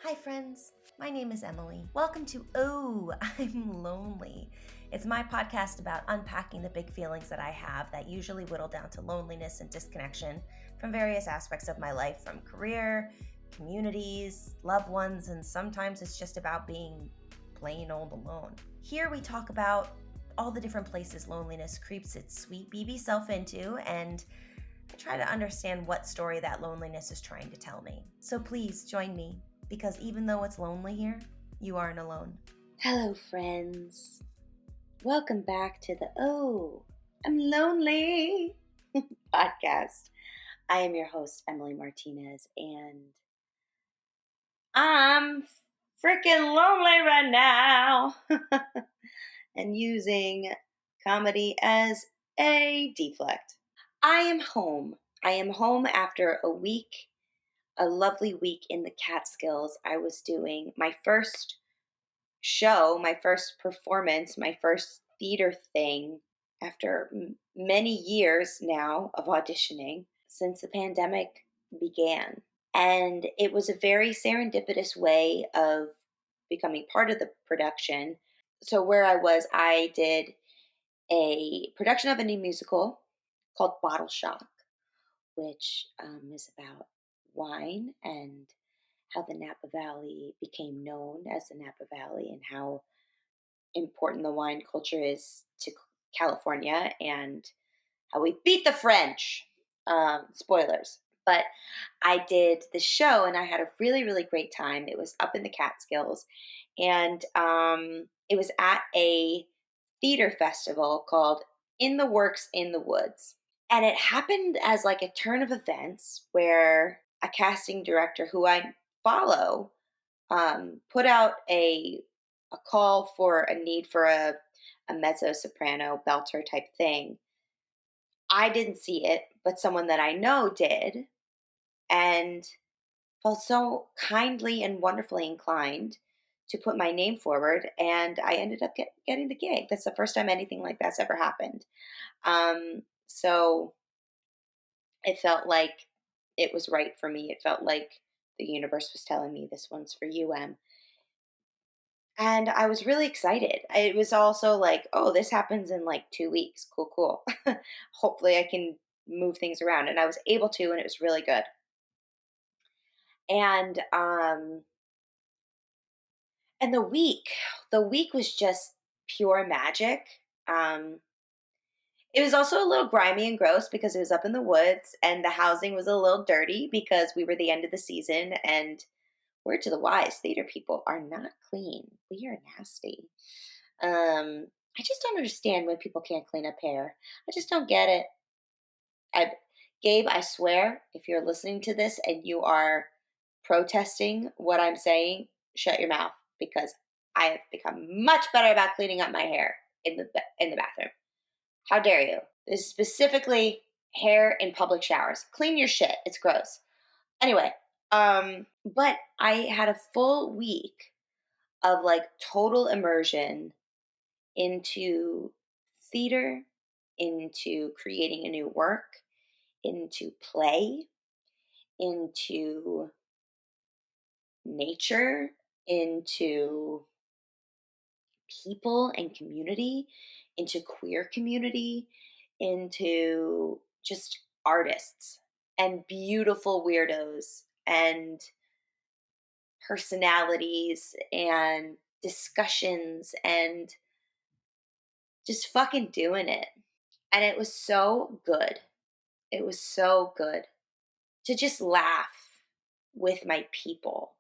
Hi friends, my name is Emily. Welcome to Oh, I'm Lonely. It's my podcast about unpacking the big feelings that I have that usually whittle down to loneliness and disconnection from various aspects of my life, from career, communities, loved ones, and sometimes it's just about being plain old alone. Here we talk about all the different places loneliness creeps its sweet BB self into, and I try to understand what story that loneliness is trying to tell me. So please join me, because even though it's lonely here, you aren't alone. Hello, friends. Welcome back to the Oh, I'm Lonely podcast. I am your host, Emily Martinez, and I'm freaking lonely right now and using comedy as a deflect. I am home. I am home after a lovely week in the Catskills. I was doing my first show, my first performance, my first theater thing after many years now of auditioning since the pandemic began. And it was a very serendipitous way of becoming part of the production. So, where I was, I did a production of a new musical called Bottle Shock, which is about wine and how the Napa Valley became known as the Napa Valley and how important the wine culture is to California and how we beat the French. Spoilers. But I did the show and I had a really, really great time. It was up in the Catskills and it was at a theater festival called In the Works in the Woods. And it happened as like a turn of events where a casting director who I follow put out a call for a need for a mezzo soprano belter type thing. I didn't see it, but someone that I know did, and felt so kindly and wonderfully inclined to put my name forward, and I ended up getting the gig. That's the first time anything like that's ever happened. So it felt like it was right for me. It felt like the universe was telling me this one's for you, Em. And I was really excited. It was also like, oh, this happens in like 2 weeks. Cool, cool. Hopefully I can move things around. And I was able to, and it was really good. And and the week was just pure magic. Um it was also a little grimy and gross because it was up in the woods and the housing was a little dirty because we were the end of the season, and word to the wise, theater people are not clean. We are nasty. I just don't understand when people can't clean up hair. I just don't get it. I, Gabe, I swear, if you're listening to this and you are protesting what I'm saying, shut your mouth because I have become much better about cleaning up my hair in the bathroom. How dare you? This is specifically hair in public showers. Clean your shit. It's gross. Anyway, but I had a full week of like total immersion into theater, into creating a new work, into play, into nature, into people and community, into queer community, into just artists and beautiful weirdos and personalities and discussions and just fucking doing it. And it was so good. It was so good to just laugh with my people,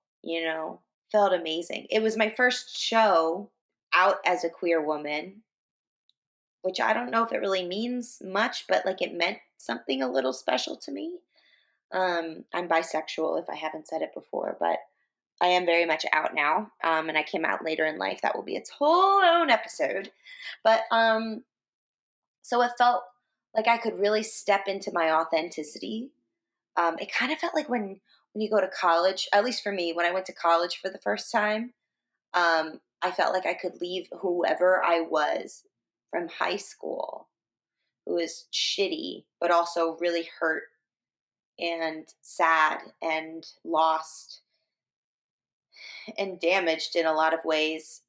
felt amazing. It was my first show out as a queer woman, which I don't know if it really means much, but like it meant something a little special to me. I'm bisexual if I haven't said it before, but I am very much out now. And I came out later in life. That will be its whole own episode. But so it felt like I could really step into my authenticity. It kind of felt like when you go to college, at least for me, when I went to college for the first time, I felt like I could leave whoever I was from high school, who was shitty, but also really hurt and sad and lost and damaged in a lot of ways.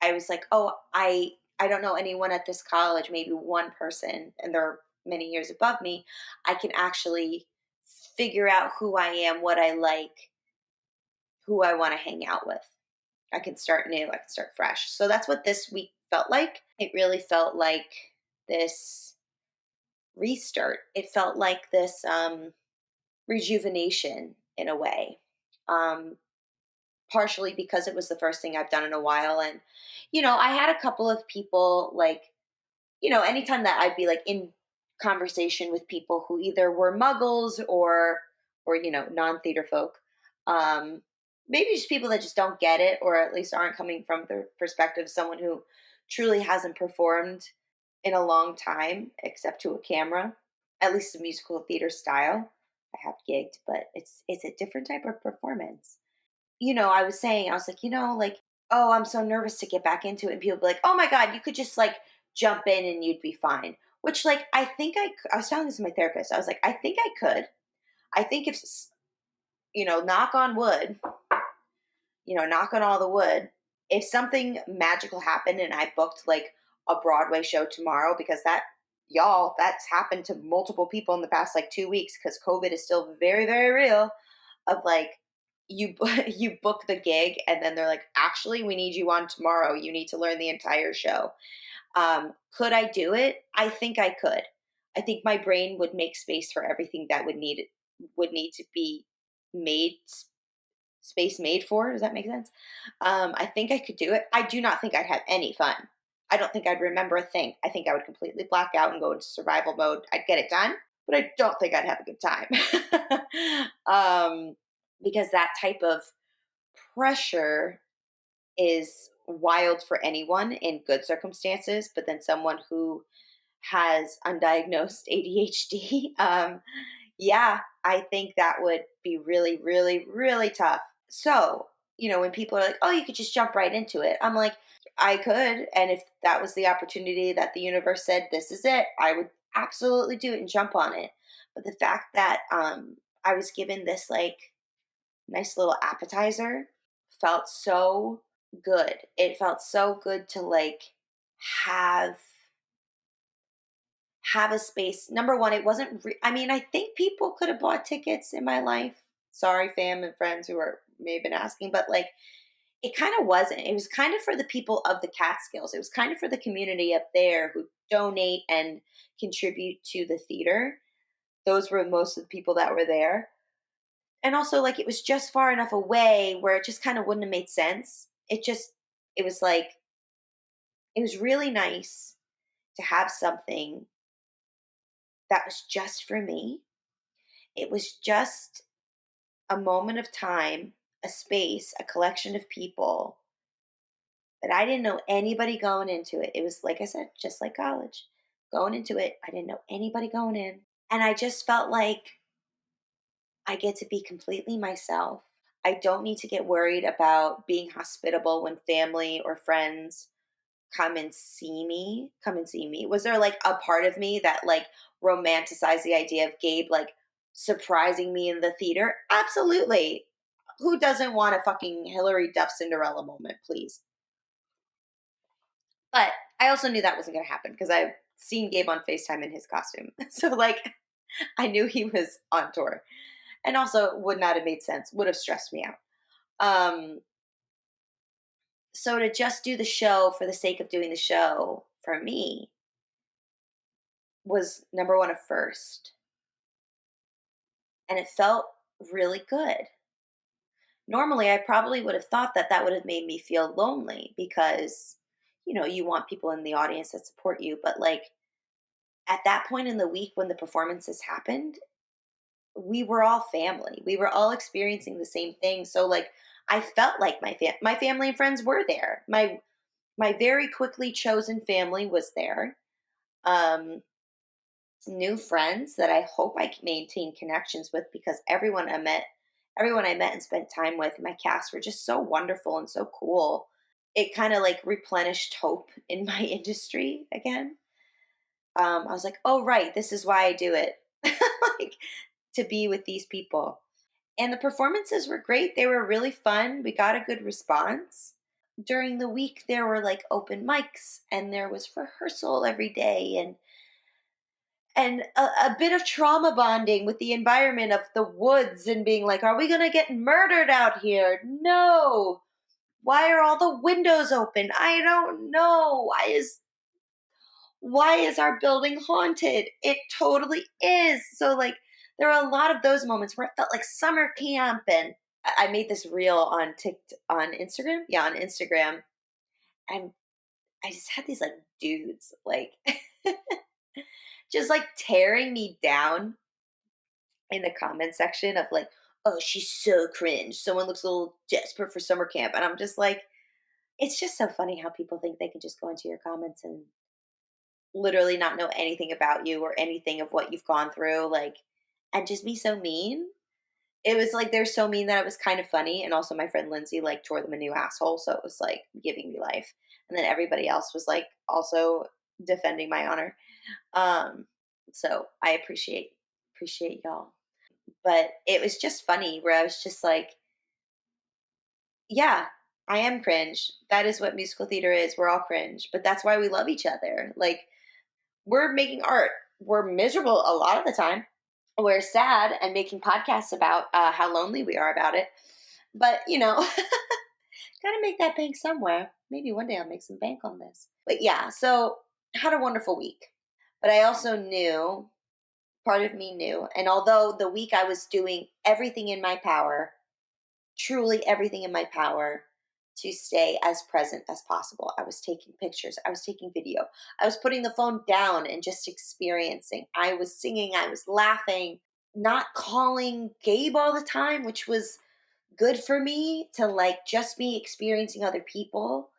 I was like, oh, I don't know anyone at this college, maybe one person, and they're many years above me. I can actually figure out who I am, what I like, who I want to hang out with. I can start new, I can start fresh. So that's what this week felt like. It really felt like this restart. It felt like this rejuvenation in a way. Um, Partially because it was the first thing I've done in a while. And, I had a couple of people like, anytime that I'd be like in conversation with people who either were muggles or, non-theater folk, um, maybe just people that just don't get it, or at least aren't coming from the perspective of someone who truly hasn't performed in a long time, except to a camera, at least a musical theater style. I have gigged, but it's a different type of performance. I was saying, I was like, like, oh, I'm so nervous to get back into it. And people be like, oh my God, you could just like jump in and you'd be fine. Which, like, I think I was telling this to my therapist. I was like, I think I could. I think if, knock on wood, knock on all the wood, if something magical happened and I booked like a Broadway show tomorrow, because that's happened to multiple people in the past like 2 weeks, because COVID is still very, very real, of like, you book the gig and then they're like, actually, we need you on tomorrow, you need to learn the entire show. Could I do it? I think I could. I think my brain would make space for everything that would need to be made space made for. Does that make sense? I think I could do it. I do not think I'd have any fun. I don't think I'd remember a thing. I think I would completely black out and go into survival mode. I'd get it done, but I don't think I'd have a good time. Because that type of pressure is wild for anyone in good circumstances, but then someone who has undiagnosed ADHD, yeah, I think that would be really, really, really tough. So, when people are like, oh, you could just jump right into it, I'm like, I could. And if that was the opportunity that the universe said, this is it, I would absolutely do it and jump on it. But the fact that I was given this like nice little appetizer felt so good. It felt so good to like have have a space. Number one, it wasn't. I mean, I think people could have bought tickets in my life. Sorry, fam and friends who are may have been asking, but like it kind of wasn't. It was kind of for the people of the Catskills. It was kind of for the community up there who donate and contribute to the theater. Those were most of the people that were there. And also, like, it was just far enough away where it just kind of wouldn't have made sense. It was like, it was really nice to have something that was just for me. It was just a moment of time, a space, a collection of people that I didn't know anybody going into it. It was, like I said, just like college. Going into it, I didn't know anybody going in. And I just felt like I get to be completely myself. I don't need to get worried about being hospitable when family or friends come and see me. Was there like a part of me that like romanticized the idea of Gabe like surprising me in the theater? Absolutely. Who doesn't want a fucking Hillary Duff Cinderella moment, please? But I also knew that wasn't going to happen because I've seen Gabe on FaceTime in his costume. So like I knew he was on tour. And also would not have made sense, would have stressed me out. Um so to just do the show for the sake of doing the show for me was number one a first. And it felt really good. Normally, I probably would have thought that that would have made me feel lonely because, you want people in the audience that support you. But like at that point in the week when the performances happened, we were all family. We were all experiencing the same thing. So like I felt like my family and friends were there. My very quickly chosen family was there. Um, New friends that I hope I can maintain connections with because everyone I met and spent time with, my cast were just so wonderful and so cool. It kind of like replenished hope in my industry again. I was like, oh right, this is why I do it, like to be with these people. And the performances were great. They were really fun. We got a good response. During the week, there were like open mics and there was rehearsal every day and a bit of trauma bonding with the environment of the woods and being like, are we going to get murdered out here? No. Why are all the windows open? I don't know. Why is our building haunted? It totally is. So like there are a lot of those moments where it felt like summer camp. And I made this reel on Instagram. Yeah, on Instagram. And I just had these like dudes like just like tearing me down in the comment section of like, oh, she's so cringe. Someone looks a little desperate for summer camp. And I'm just like, it's just so funny how people think they can just go into your comments and literally not know anything about you or anything of what you've gone through, like, and just be so mean. It was like they're so mean that it was kind of funny. And also my friend Lindsay like tore them a new asshole. So it was like giving me life. And then everybody else was like also defending my honor. Um, so I appreciate y'all. But it was just funny where I was just like, yeah, I am cringe. That is what musical theater is. We're all cringe, but that's why we love each other. Like, we're making art. We're miserable a lot of the time. We're sad and making podcasts about how lonely we are about it. But, gotta make that bank somewhere. Maybe one day I'll make some bank on this. But yeah, so had a wonderful week. But I also knew, part of me knew, and although the week I was doing everything in my power, truly everything in my power to stay as present as possible. I was taking pictures, I was taking video, I was putting the phone down and just experiencing. I was singing, I was laughing, not calling Gabe all the time, which was good for me to like just me experiencing other people.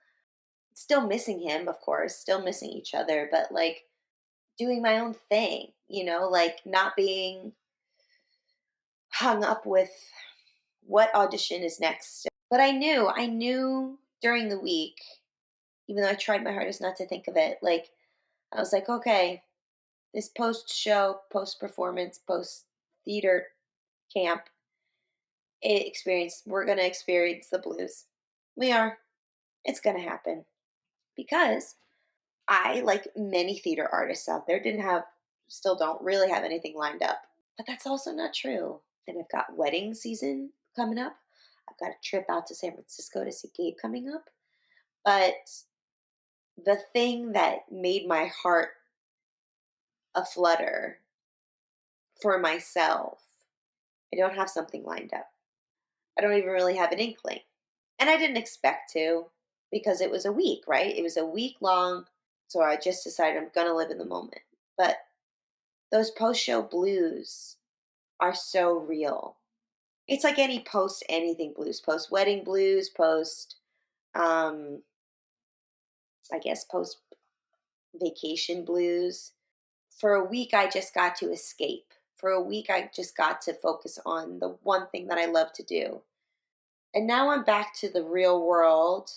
Still missing him, of course, still missing each other, but like doing my own thing, like not being hung up with what audition is next. But I knew during the week, even though I tried my hardest not to think of it, like I was like, okay, this post show, post performance, post theater camp we're gonna experience the blues. We are. It's gonna happen. Because I, like many theater artists out there, still don't really have anything lined up. But that's also not true. And I've got wedding season coming up. I've got a trip out to San Francisco to see Gabe coming up. But the thing that made my heart a flutter for myself, I don't have something lined up. I don't even really have an inkling. And I didn't expect to because it was a week, right? It was a week long. So I just decided I'm going to live in the moment. But those post show blues are so real. It's like any post anything blues, post wedding blues, um, I guess post vacation blues. For a week, I just got to escape. For a week, I just got to focus on the one thing that I love to do. And now I'm back to the real world,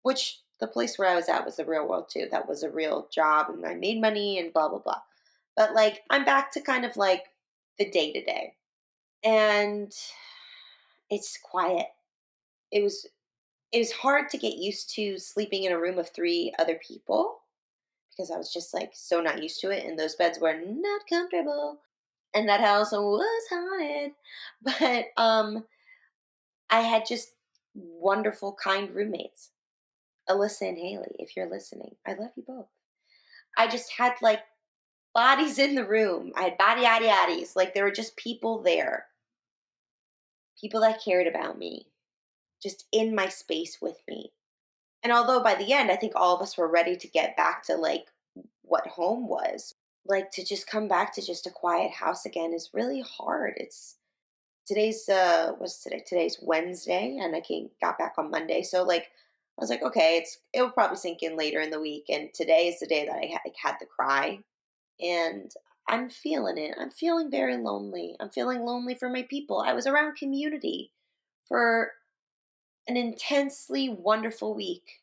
which the place where I was at was the real world too. That was a real job and I made money and blah, blah, blah. But like, I'm back to kind of like the day to day. And it's quiet. It was it was hard to get used to sleeping in a room of three other people because I was just like so not used to it and those beds were not comfortable and that house was haunted. But I had just wonderful kind roommates. Alyssa and Haley, if you're listening, I love you both. I just had like bodies in the room. I had body yaddy yaddies. Like there were just people there. People that cared about me. Just in my space with me. And although by the end I think all of us were ready to get back to like what home was, like to just come back to just a quiet house again is really hard. It's today's what's today? Today's Wednesday and got back on Monday. So like I was like, okay, it'll probably sink in later in the week. And today is the day that I had the cry. And I'm feeling it. I'm feeling very lonely. I'm feeling lonely for my people. I was around community for an intensely wonderful week.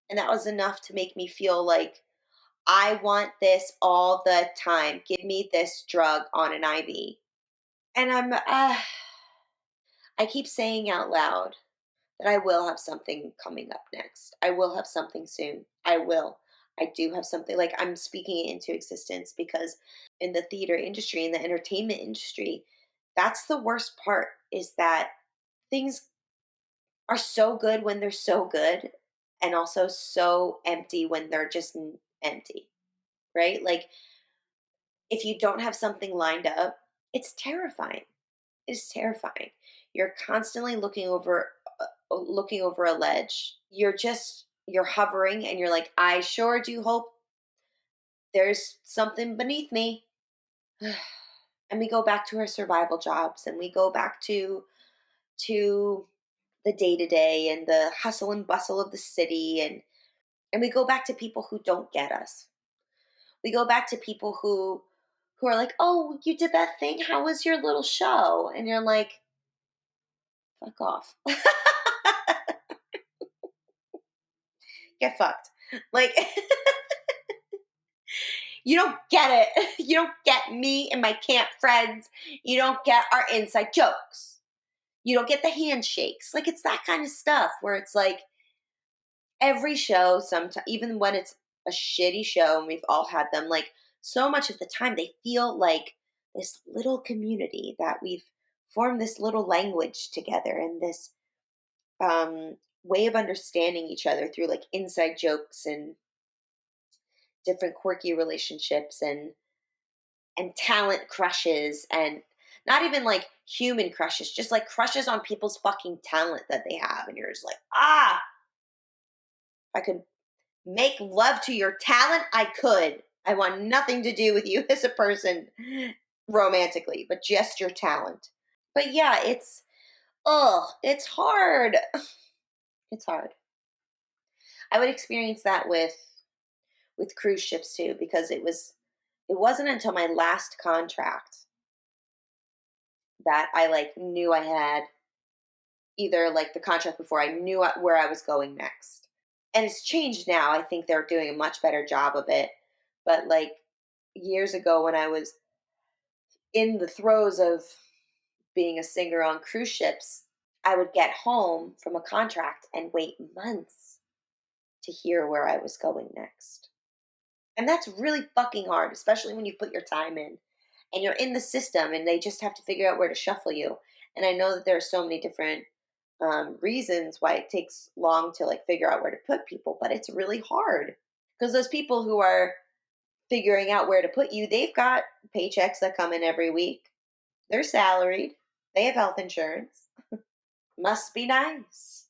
And that was enough to make me feel like I want this all the time. Give me this drug on an IV. And I keep saying out loud that I will have something coming up next. I will have something soon. I will. I do have something, like, I'm speaking it into existence, because in the theater industry, in the entertainment industry, that's the worst part, is that things are so good when they're so good, and also so empty when they're just empty, right? Like, if you don't have something lined up, it's terrifying. It's terrifying. You're constantly looking over a ledge. You're hovering, and you're like, I sure do hope there's something beneath me. And we go back to our survival jobs, and we go back to the day to day and the hustle and bustle of the city, and we go back to people who don't get us. We go back to people who are like, "Oh, you did that thing. How was your little show?" And you're like, "Fuck off." Get fucked. Like, you don't get it. You don't get me and my camp friends. You don't get our inside jokes. You don't get the handshakes. Like, it's that kind of stuff where it's like every show, sometimes, even when it's a shitty show, and we've all had them, like, so much of the time they feel like this little community that we've formed this little language together, and this way of understanding each other through like inside jokes and different quirky relationships, and talent crushes, and not even like human crushes, just like crushes on people's fucking talent that they have. And you're just like, ah, if I could make love to your talent, I could. I want nothing to do with you as a person romantically, but just your talent. But yeah, it's hard. It's hard. I would experience that with cruise ships too, because it wasn't until my last contract that I like knew I had, either like the contract before, I knew where I was going next. And it's changed now. I think they're doing a much better job of it. But like years ago, when I was in the throes of being a singer on cruise ships, I would get home from a contract and wait months to hear where I was going next. And that's really fucking hard, especially when you put your time in and you're in the system and they just have to figure out where to shuffle you. And I know that there are so many different reasons why it takes long to like figure out where to put people, but it's really hard because those people who are figuring out where to put you, they've got paychecks that come in every week. They're salaried. They have health insurance. Must be nice.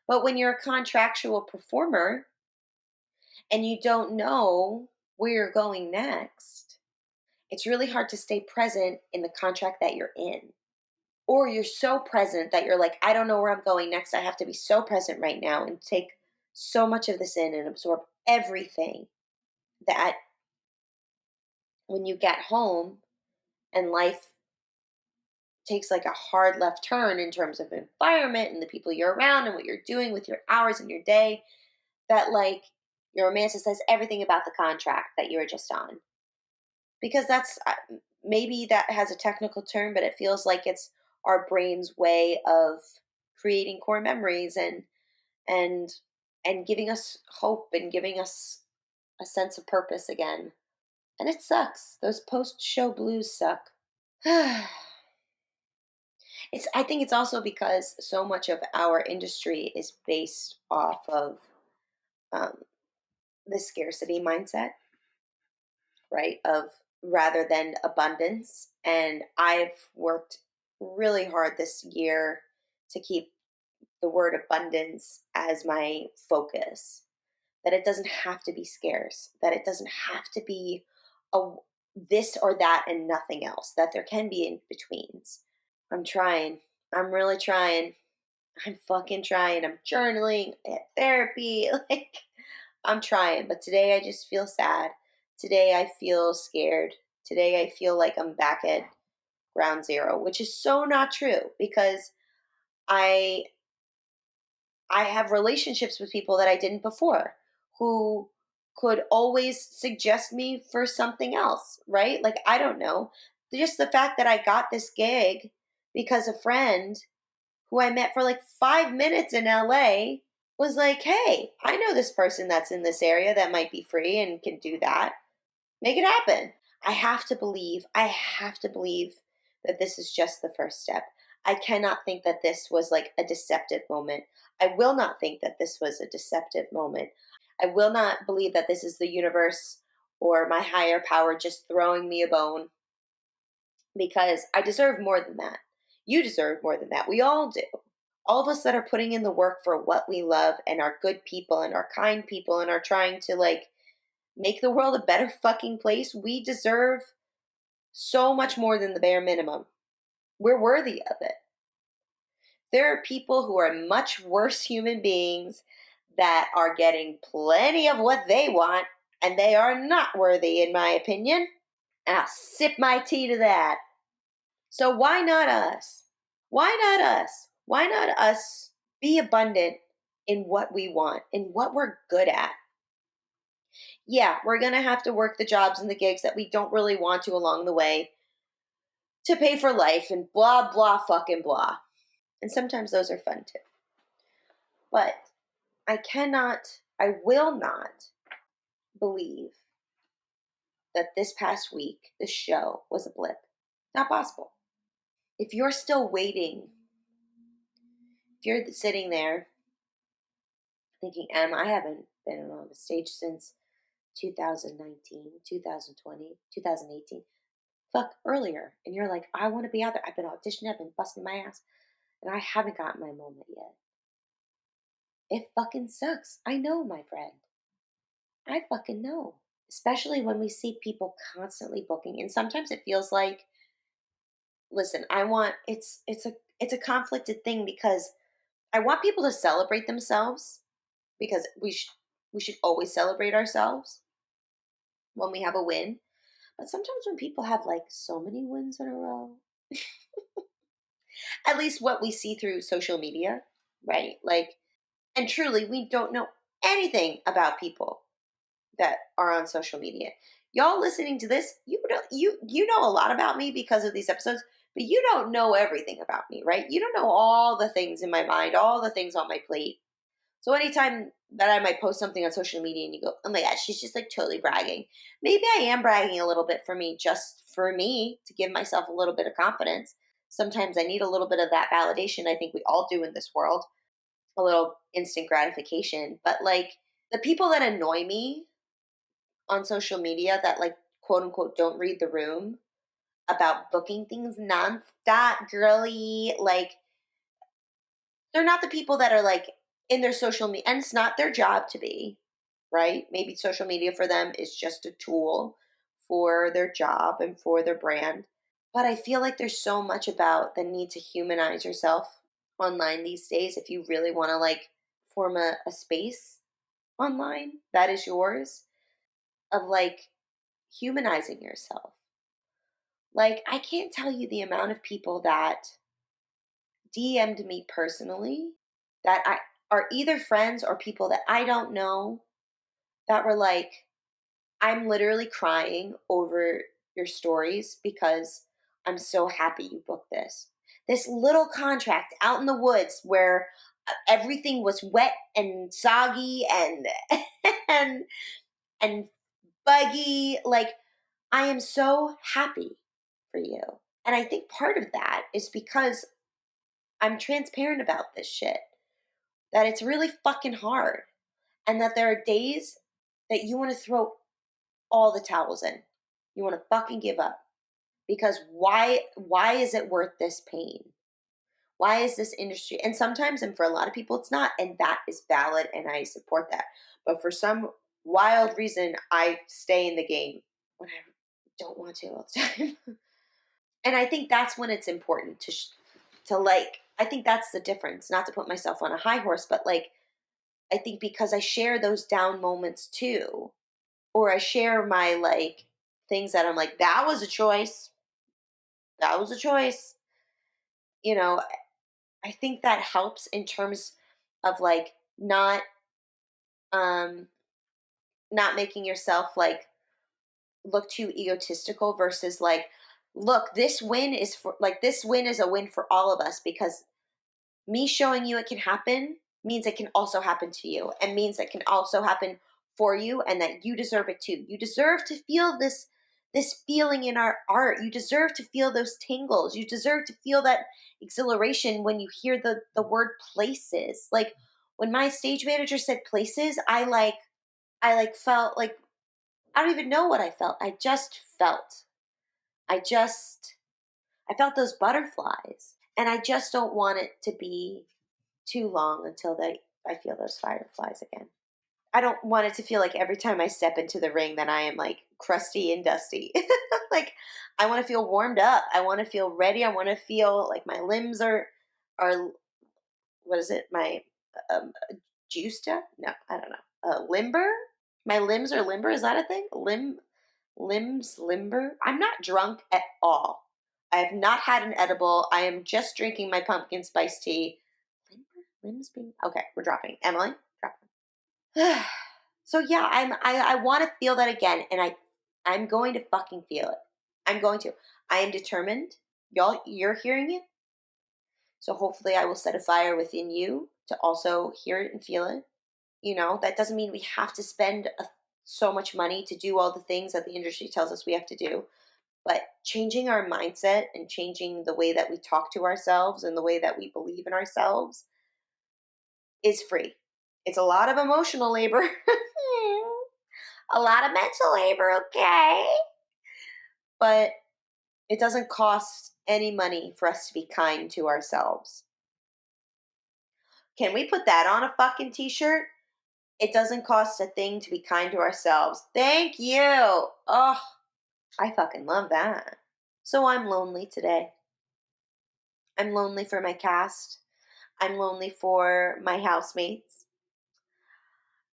But when you're a contractual performer and you don't know where you're going next, it's really hard to stay present in the contract that you're in. Or you're so present that you're like, I don't know where I'm going next. I have to be so present right now and take so much of this in and absorb everything, that when you get home and life takes like a hard left turn in terms of environment and the people you're around and what you're doing with your hours and your day, that like your romanticize everything about the contract that you were just on. Because that's maybe that has a technical term, but it feels like it's our brain's way of creating core memories and and giving us hope and giving us a sense of purpose again. And it sucks. Those post show blues suck. I think it's also because so much of our industry is based off of um, the scarcity mindset, right? Of rather than abundance. And I've worked really hard this year to keep the word abundance as my focus. That it doesn't have to be scarce, that it doesn't have to be a this or that and nothing else, that there can be in betweens. I'm trying. I'm really trying. I'm fucking trying. I'm journaling, I had therapy. Like, I'm trying. But today I just feel sad. Today I feel scared. Today I feel like I'm back at ground zero, which is so not true, because I I have relationships with people that I didn't before, who could always suggest me for something else, right? Like, I don't know. Just the fact that I got this gig because a friend who I met for like 5 minutes in LA, was like, hey, I know this person that's in this area that might be free and can do that. Make it happen. I have to believe that this is just the first step. I cannot think that this was like a deceptive moment. I will not think that this was a deceptive moment. I will not believe that this is the universe or my higher power just throwing me a bone, because I deserve more than that. You deserve more than that. We all do. All of us that are putting in the work for what we love and are good people and are kind people and are trying to like make the world a better fucking place, we deserve so much more than the bare minimum. We're worthy of it. There are people who are much worse human beings that are getting plenty of what they want, and they are not worthy, in my opinion. And I'll sip my tea to that. So why not us? Why not us? Why not us be abundant in what we want, in what we're good at? Yeah, we're going to have to work the jobs and the gigs that we don't really want to along the way to pay for life and blah, blah, fucking blah. And sometimes those are fun too. But I will not believe that this past week, this show was a blip. Not possible. If you're still waiting, if you're sitting there thinking, I haven't been on the stage since 2019, 2020, 2018, fuck, earlier. And you're like, I want to be out there. I've been auditioning, I've been busting my ass, and I haven't gotten my moment yet. It fucking sucks. I know, my friend. I fucking know. Especially when we see people constantly booking. And sometimes it feels like, listen, it's a conflicted thing, because I want people to celebrate themselves, because we should always celebrate ourselves when we have a win. But sometimes when people have like so many wins in a row, at least what we see through social media, right? Like, and truly, we don't know anything about people that are on social media. Y'all listening to this, you know a lot about me because of these episodes, but you don't know everything about me, right? You don't know all the things in my mind, all the things on my plate. So anytime that I might post something on social media and you go, oh my gosh, she's just like totally bragging. Maybe I am bragging a little bit for me, just for me, to give myself a little bit of confidence. Sometimes I need a little bit of that validation. I think we all do in this world, a little instant gratification. But like the people that annoy me on social media that like quote unquote don't read the room about booking things nonstop, girly, like they're not the people that are like in their social media, and it's not their job to be, right? Maybe social media for them is just a tool for their job and for their brand. But I feel like there's so much about the need to humanize yourself online these days. If you really want to like form a space online that is yours, of like humanizing yourself. Like, I can't tell you the amount of people that DM'd me personally that are either friends or people that I don't know, that were like, I'm literally crying over your stories because I'm so happy you booked this. This little contract out in the woods where everything was wet and soggy and and and buggy. Like, I am so happy for you. And I think part of that is because I'm transparent about this shit. That it's really fucking hard. And that there are days that you want to throw all the towels in. You want to fucking give up. Because why is it worth this pain? Why is this industry? And sometimes, and for a lot of people, it's not. And that is valid, and I support that. But for some wild reason, I stay in the game when I don't want to all the time. And I think that's when it's important to like, I think that's the difference. Not to put myself on a high horse, but like, I think because I share those down moments too, or I share my like things that I'm like, that was a choice. That was a choice. You know, I think that helps in terms of like um not making yourself like look too egotistical, versus like, look, this win is a win for all of us, because me showing you it can happen means it can also happen to you, and means it can also happen for you, and that you deserve it too. You deserve to feel this feeling in our art. You deserve to feel those tingles. You deserve to feel that exhilaration when you hear the word places. Like when my stage manager said places, I felt like I don't even know what I felt. I just felt. I just I felt those butterflies. And I just don't want it to be too long until I feel those fireflies again. I don't want it to feel like every time I step into the ring that I am like crusty and dusty. Like I want to feel warmed up. I want to feel ready. I want to feel like my limbs are what is it? My um juiced up? No, I don't know. Limber? My limbs are limber. Is that a thing? Limbs limber? I'm not drunk at all. I have not had an edible. I am just drinking my pumpkin spice tea. Limber? Limbs being okay. We're dropping. Emily, dropping. So yeah, I want to feel that again, and I'm going to fucking feel it. I'm going to. I am determined. Y'all, you're hearing it. So hopefully, I will set a fire within you to also hear it and feel it. That doesn't mean we have to spend so much money to do all the things that the industry tells us we have to do. But changing our mindset and changing the way that we talk to ourselves and the way that we believe in ourselves is free. It's a lot of emotional labor, a lot of mental labor, okay? But it doesn't cost any money for us to be kind to ourselves. Can we put that on a fucking t-shirt? It doesn't cost a thing to be kind to ourselves. Thank you. Oh, I fucking love that. So I'm lonely today. I'm lonely for my cast. I'm lonely for my housemates.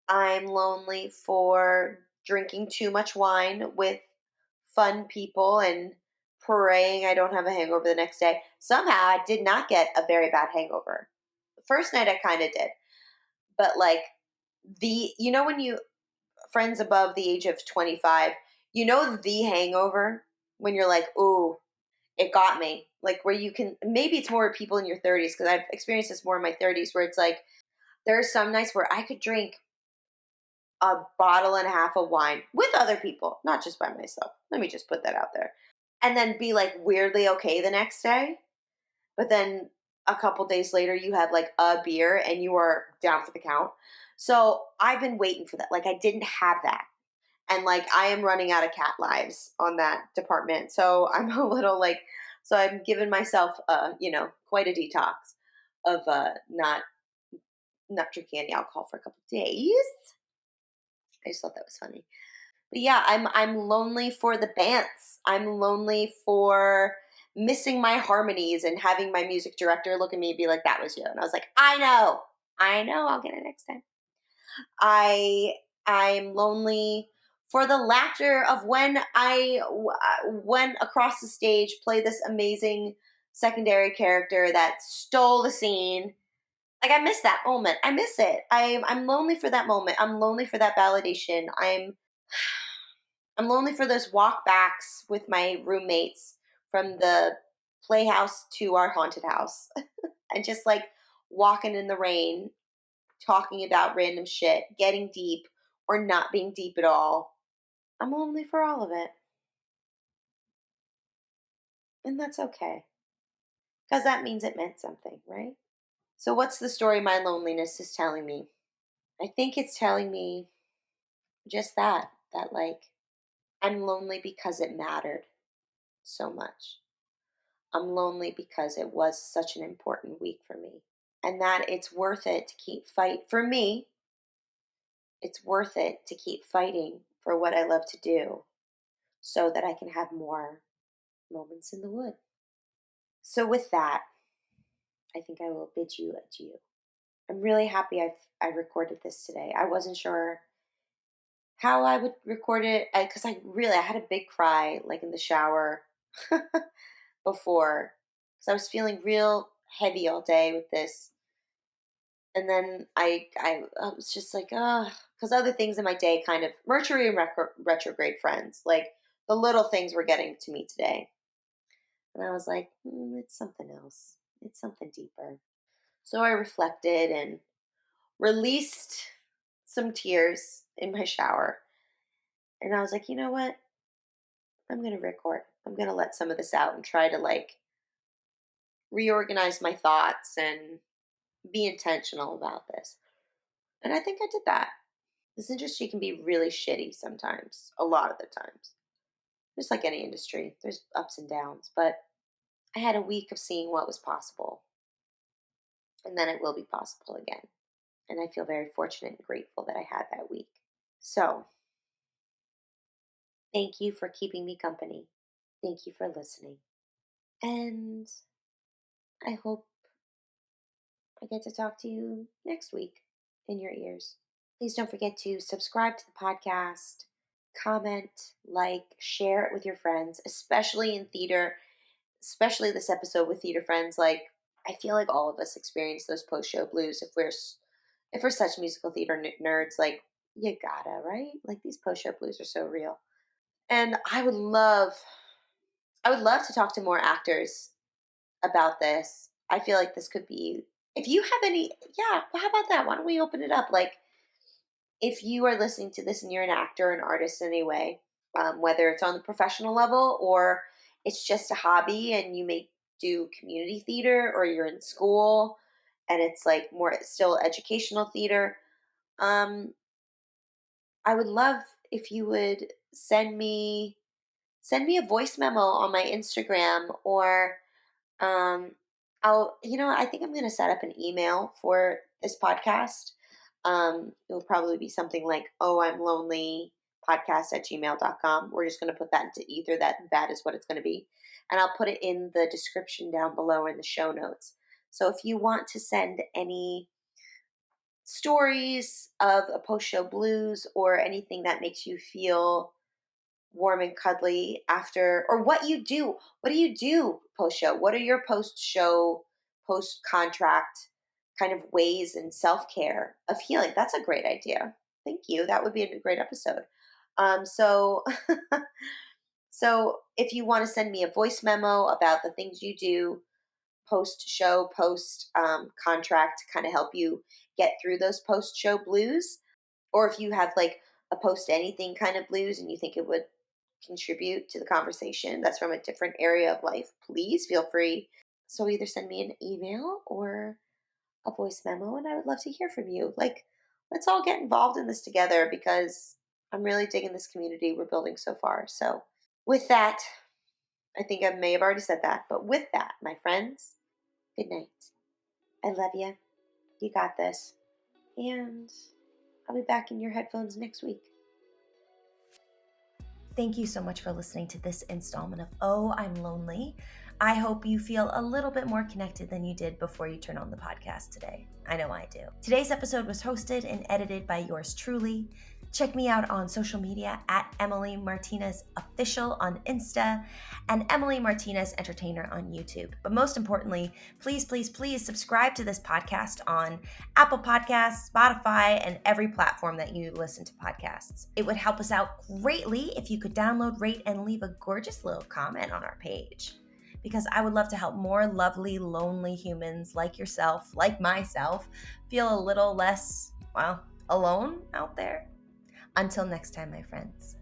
I'm lonely for drinking too much wine with fun people and praying I don't have a hangover the next day. Somehow I did not get a very bad hangover. The first night I kind of did. But like when you friends above the age of 25, the hangover when you're like, "Ooh, it got me." Like where you can maybe it's more people in your 30s because I've experienced this more in my 30s where it's like there are some nights where I could drink a bottle and a half of wine with other people, not just by myself. Let me just put that out there. And then be like weirdly okay the next day. But then a couple days later, you have like a beer and you are down for the count. So I've been waiting for that. Like I didn't have that. And like I am running out of cat lives on that department. So I'm a little like, so I'm giving myself, quite a detox of not drinking any alcohol for a couple days. I just thought that was funny. But yeah, I'm lonely for the dance. I'm lonely for missing my harmonies and having my music director look at me and be like, "That was you," and I was like, I know, I'll get it next time." I'm lonely for the laughter of when I went across the stage, played this amazing secondary character that stole the scene. Like I miss that moment. I miss it. I'm lonely for that moment. I'm lonely for that validation. I'm lonely for those walkbacks with my roommates from the playhouse to our haunted house and just like walking in the rain, talking about random shit, getting deep or not being deep at all. I'm lonely for all of it. And that's okay. Because that means it meant something, right? So, what's the story my loneliness is telling me? I think it's telling me just that like I'm lonely because it mattered so much. I'm lonely because it was such an important week for me. And that it's worth it to keep fight for me. It's worth it to keep fighting for what I love to do so that I can have more moments in the wood. So with that, I think I will bid you adieu. I'm really happy I recorded this today. I wasn't sure how I would record it because I had a big cry like in the shower before because I was feeling real heavy all day with this. And then I was just like, because other things in my day kind of Mercury and retrograde friends, like the little things were getting to me today. And I was like, it's something else. It's something deeper. So I reflected and released some tears in my shower. And I was like, you know what? I'm going to record. I'm going to let some of this out and try to like reorganize my thoughts and be intentional about this. And I think I did that. This industry can be really shitty sometimes, a lot of the times. Just like any industry, there's ups and downs. But I had a week of seeing what was possible, and then it will be possible again. And I feel very fortunate and grateful that I had that week. So, thank you for keeping me company. Thank you for listening. And I hope I get to talk to you next week in your ears. Please don't forget to subscribe to the podcast, comment, like, share it with your friends, especially in theater, especially this episode with theater friends. Like, I feel like all of us experience those post-show blues if we're such musical theater nerds. Like, you gotta, right? Like, these post-show blues are so real. And I would love to talk to more actors about this. I feel like this could be, if you have any, yeah, well, how about that? Why don't we open it up? Like, if you are listening to this and you're an actor, an artist anyway, whether it's on the professional level or it's just a hobby and you may do community theater or you're in school and it's like more still educational theater, um, I would love if you would send me a voice memo on my Instagram or I think I'm going to set up an email for this podcast. It'll probably be something like, oh, I'm lonely podcast at gmail.com. We're just going to put that into ether. That is what it's going to be. And I'll put it in the description down below in the show notes. So if you want to send any stories of a post show blues or anything that makes you feel warm and cuddly after, or what do you do post show, what are your post show, post contract kind of ways and self-care of healing? That's a great idea. Thank you, that would be a great episode. So so if you want to send me a voice memo about the things you do post show, post contract to kind of help you get through those post show blues, or if you have like a post anything kind of blues and you think it would contribute to the conversation that's from a different area of life, please feel free. So either send me an email or a voice memo, and I would love to hear from you. Like, let's all get involved in this together because I'm really digging this community we're building so far. So, with that, I think I may have already said that, but with that, my friends, good night. I love you. You got this. And I'll be back in your headphones next week. Thank you so much for listening to this installment of Oh, I'm Lonely. I hope you feel a little bit more connected than you did before you turn on the podcast today. I know I do. Today's episode was hosted and edited by yours truly. Check me out on social media at Emily Martinez Official on Insta and Emily Martinez Entertainer on YouTube. But most importantly, please, please, please subscribe to this podcast on Apple Podcasts, Spotify, and every platform that you listen to podcasts. It would help us out greatly if you could download, rate, and leave a gorgeous little comment on our page, because I would love to help more lovely, lonely humans like yourself, like myself, feel a little less, alone out there. Until next time, my friends.